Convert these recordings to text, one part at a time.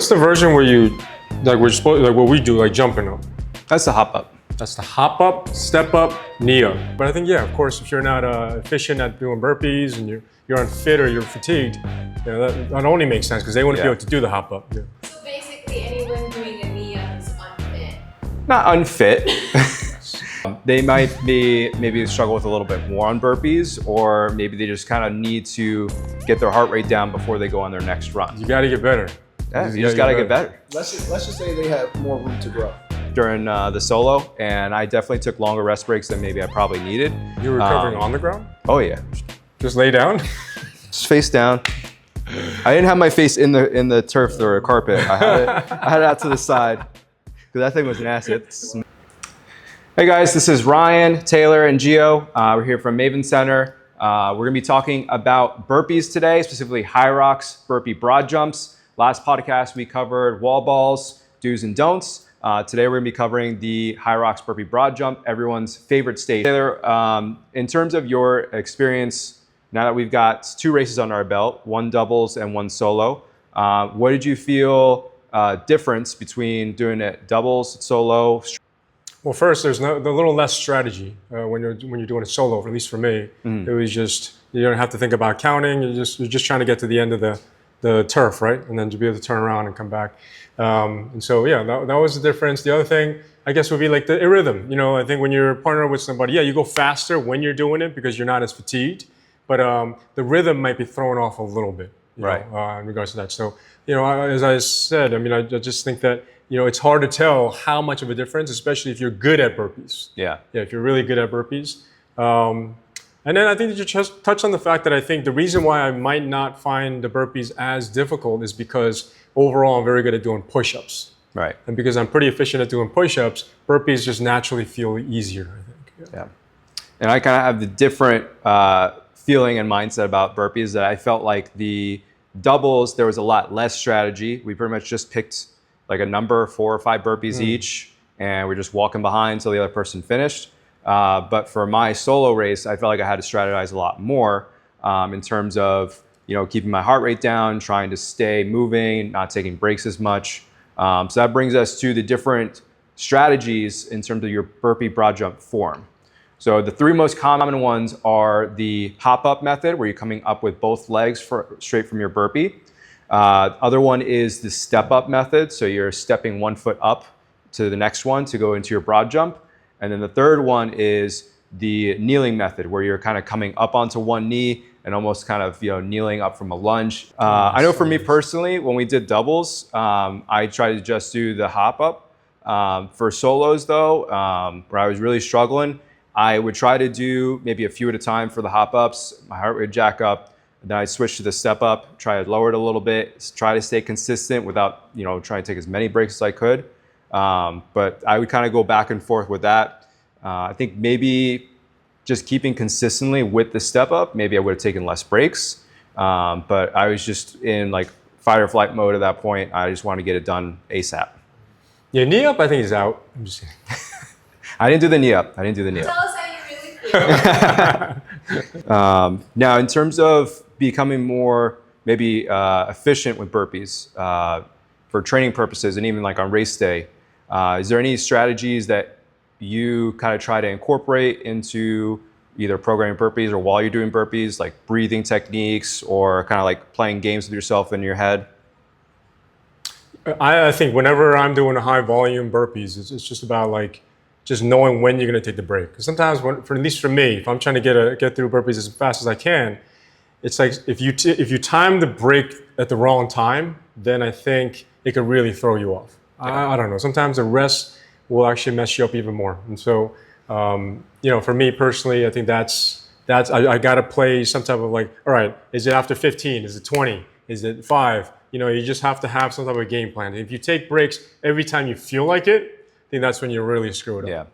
the version where you like we're supposed like what we do, like jumping up? That's the hop up. That's the hop up, step up, knee up. But I think, yeah, of course, if you're not efficient at doing burpees and you're unfit or you're fatigued, you know, that only makes sense because they wouldn't be able to do the hop up. Yeah. So basically, anyone doing a knee up is unfit. Not unfit. They might be maybe struggle with a little bit more on burpees, or maybe they just kind of need to get their heart rate down before they go on their next run. You got to get better. Yeah, you just got to get better. Let's just say they have more room to grow. During the solo, and I definitely took longer rest breaks than maybe I probably needed. You were recovering on the ground? Oh yeah. Just lay down? Just face down. I didn't have my face in the turf or carpet. I had it out to the side because that thing was nasty. Hey guys, this is Ryan, Taylor, and Gio. We're here from Maven Center. We're gonna be talking about burpees today, specifically HYROX burpee broad jumps. Last podcast we covered wall balls, do's and don'ts. Today we're gonna be covering the HYROX burpee broad jump, everyone's favorite stage. Taylor, in terms of your experience, now that we've got 2 races under our belt, 1 doubles and 1 solo, what did you feel difference between doing it doubles, solo? Well, first, there's a little less strategy when you're doing a solo. At least for me, it was just you don't have to think about counting. You're just trying to get to the end of the turf, right, and then to be able to turn around and come back. And so, yeah, that was the difference. The other thing, I guess, would be like the rhythm. You know, I think when you're partnered with somebody, yeah, you go faster when you're doing it because you're not as fatigued, but the rhythm might be thrown off a little bit, right, in regards to that. So, you know, as I said, I mean, I just think that, you know, it's hard to tell how much of a difference, especially if you're good at burpees. Yeah. Yeah, if you're really good at burpees. And then I think that you just touched on the fact that I think the reason why I might not find the burpees as difficult is because overall I'm very good at doing push-ups. Right. And because I'm pretty efficient at doing push-ups, burpees just naturally feel easier, I think. Yeah. And I kind of have the different feeling and mindset about burpees that I felt like the doubles, there was a lot less strategy. We pretty much just picked like a number, 4 or 5 burpees each, and we're just walking behind until the other person finished. But for my solo race, I felt like I had to strategize a lot more in terms of, you know, keeping my heart rate down, trying to stay moving, not taking breaks as much. So that brings us to the different strategies in terms of your burpee broad jump form. So the 3 most common ones are the hop up method, where you're coming up with both legs straight from your burpee. Other one is the step up method. So you're stepping 1 foot up to the next one to go into your broad jump. And then the third one is the kneeling method, where you're kind of coming up onto one knee and almost kind of, you know, kneeling up from a lunge. I know for me personally, when we did doubles, I tried to just do the hop up. For solos though, where I was really struggling, I would try to do maybe a few at a time for the hop ups. My heart rate would jack up. Then I'd switch to the step up, try to lower it a little bit, try to stay consistent without, you know, trying to take as many breaks as I could. But I would kind of go back and forth with that. I think maybe just keeping consistently with the step up, maybe I would have taken less breaks. But I was just in like fight or flight mode at that point. I just wanted to get it done ASAP. Yeah, knee up, I think is out. I'm just kidding. I didn't do the knee up. Tell us how you really feel. Now, in terms of becoming more maybe efficient with burpees for training purposes and even like on race day, is there any strategies that you kind of try to incorporate into either programming burpees or while you're doing burpees, like breathing techniques or kind of like playing games with yourself in your head? I think whenever I'm doing a high volume burpees, it's just about like just knowing when you're going to take the break. Because sometimes, at least for me, if I'm trying to get through burpees as fast as I can, it's like if you time the break at the wrong time, then I think it could really throw you off. Yeah. I don't know. Sometimes the rest will actually mess you up even more. And so, you know, for me personally, I think I got to play some type of like, all right, is it after 15? Is it 20? Is it 5? You know, you just have to have some type of game plan. If you take breaks every time you feel like it, I think that's when you're really screwed up.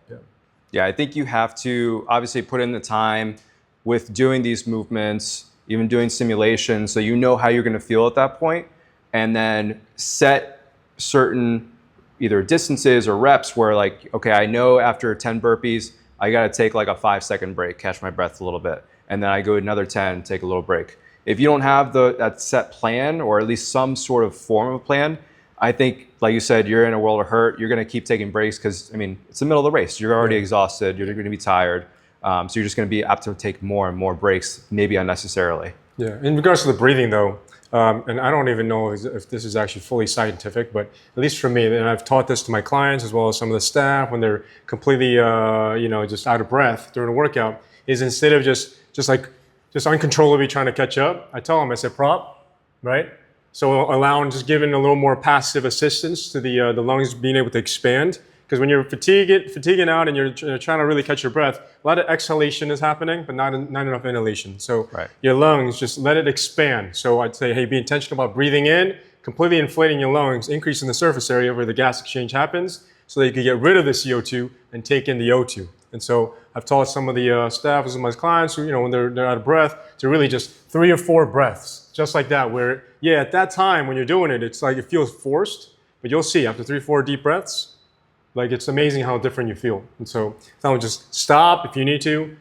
Yeah, I think you have to obviously put in the time with doing these movements, even doing simulations, so you know how you're going to feel at that point, and then set certain either distances or reps where like, okay, I know after 10 burpees, I got to take like a 5-second break, catch my breath a little bit, and then I go another 10, take a little break. If you don't have that set plan or at least some sort of form of plan, I think, like you said, you're in a world of hurt. You're going to keep taking breaks because, I mean, it's the middle of the race. You're already exhausted. You're going to be tired. So you're just going to be apt to take more and more breaks, maybe unnecessarily. Yeah. In regards to the breathing, though, and I don't even know if this is actually fully scientific, but at least for me, and I've taught this to my clients as well as some of the staff when they're completely, just out of breath during a workout, is instead of just uncontrollably trying to catch up, I tell them, I said, prop, right? So just giving a little more passive assistance to the lungs being able to expand. Because when you're fatiguing out and you're trying to really catch your breath, a lot of exhalation is happening, but not enough inhalation. So your lungs, just let it expand. So I'd say, hey, be intentional about breathing in, completely inflating your lungs, increasing the surface area where the gas exchange happens, so that you can get rid of the CO2 and take in the O2. And so I've taught some of the staff, some of my clients, who, when they're out of breath, to really just 3 or 4 breaths, just like that. Where, at that time when you're doing it, it's like it feels forced, but you'll see after 3 or 4 deep breaths, like it's amazing how different you feel. And so I would just stop if you need to,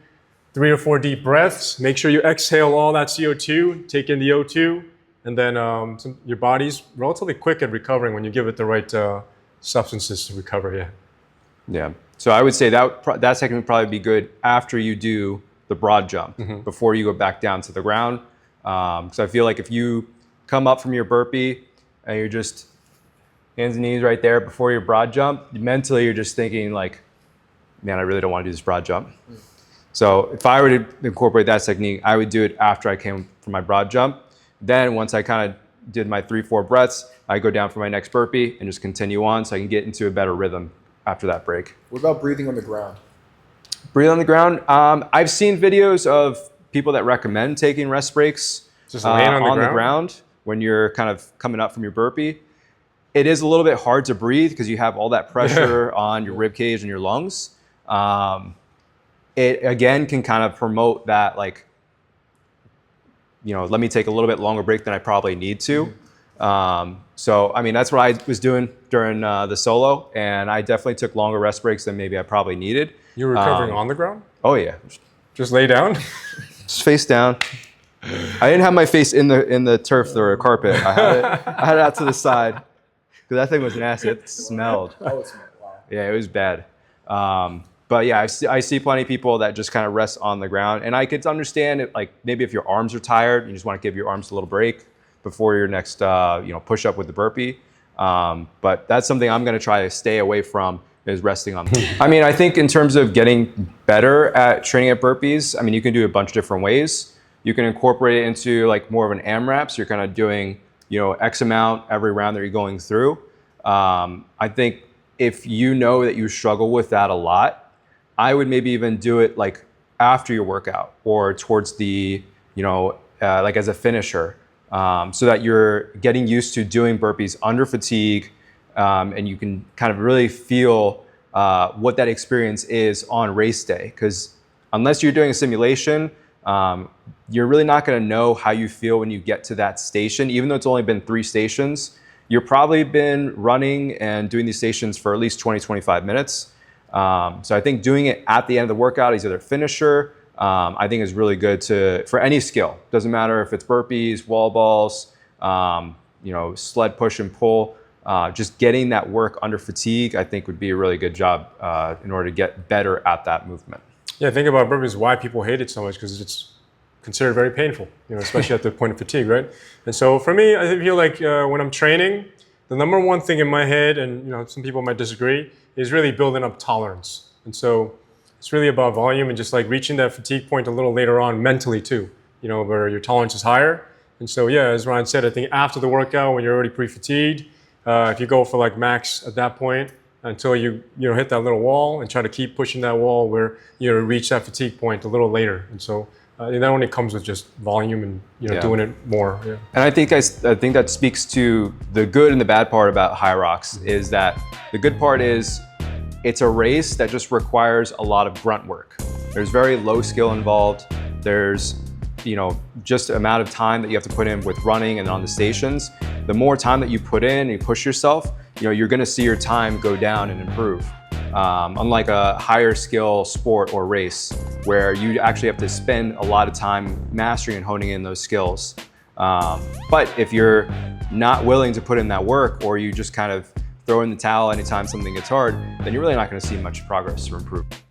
3 or 4 deep breaths. Make sure you exhale all that CO2, take in the O2, and then your body's relatively quick at recovering when you give it the right substances to recover. Yeah. So I would say that technique would probably be good after you do the broad jump, before you go back down to the ground. Because I feel like if you come up from your burpee and you're just hands and knees right there before your broad jump, mentally you're just thinking like, man, I really don't want to do this broad jump. So if I were to incorporate that technique, I would do it after I came from my broad jump. Then once I kind of did my 3-4 breaths, I go down for my next burpee and just continue on so I can get into a better rhythm after that break. What about breathing on the ground? Breathe on the ground. I've seen videos of people that recommend taking rest breaks just laying on the ground when you're kind of coming up from your burpee. It is a little bit hard to breathe because you have all that pressure on your rib cage and your lungs. It again can kind of promote that, like, let me take a little bit longer break than I probably need to. So, I mean, that's what I was doing during the solo, and I definitely took longer rest breaks than maybe I probably needed. You were recovering on the ground? Oh yeah. Just lay down? Just face down. I didn't have my face in the turf or carpet. I had it out to the side because that thing was nasty. It smelled. Oh, it smelled. Wow. Yeah, it was bad. But yeah, I see plenty of people that just kind of rest on the ground, and I could understand it. Like maybe if your arms are tired, you just want to give your arms a little break before your next push up with the burpee. But that's something I'm going to try to stay away from, is resting on. I mean, I think in terms of getting better at training at burpees, I mean, you can do a bunch of different ways. You can incorporate it into like more of an AMRAP. So you're kind of doing, X amount every round that you're going through. I think if you know that you struggle with that a lot, I would maybe even do it like after your workout or towards the, like as a finisher, so that you're getting used to doing burpees under fatigue. And you can kind of really feel what that experience is on race day. Because unless you're doing a simulation, you're really not going to know how you feel when you get to that station. Even though it's only been 3 stations, you've probably been running and doing these stations for at least 20, 25 minutes. So I think doing it at the end of the workout as either finisher, I think is really good for any skill. Doesn't matter if it's burpees, wall balls, sled push and pull. Just getting that work under fatigue, I think would be a really good job in order to get better at that movement. Yeah, think about burpees, why people hate it so much, because it's considered very painful, especially at the point of fatigue, right? And so for me, I feel like when I'm training, the number one thing in my head, and some people might disagree, is really building up tolerance. And so it's really about volume and just like reaching that fatigue point a little later on mentally too, where your tolerance is higher. And so yeah, as Ryan said, I think after the workout, when you're already pre-fatigued, if you go for like max at that point until you hit that little wall and try to keep pushing that wall where you reach that fatigue point a little later. And so that only comes with just volume and doing it more. Yeah. And I think that speaks to the good and the bad part about HYROX, is that the good part is it's a race that just requires a lot of grunt work. There's very low skill involved. There's just the amount of time that you have to put in with running and on the stations. The more time that you put in and you push yourself, you're going to see your time go down and improve. Unlike a higher skill sport or race where you actually have to spend a lot of time mastering and honing in those skills. But if you're not willing to put in that work, or you just kind of throw in the towel anytime something gets hard, then you're really not going to see much progress or improvement.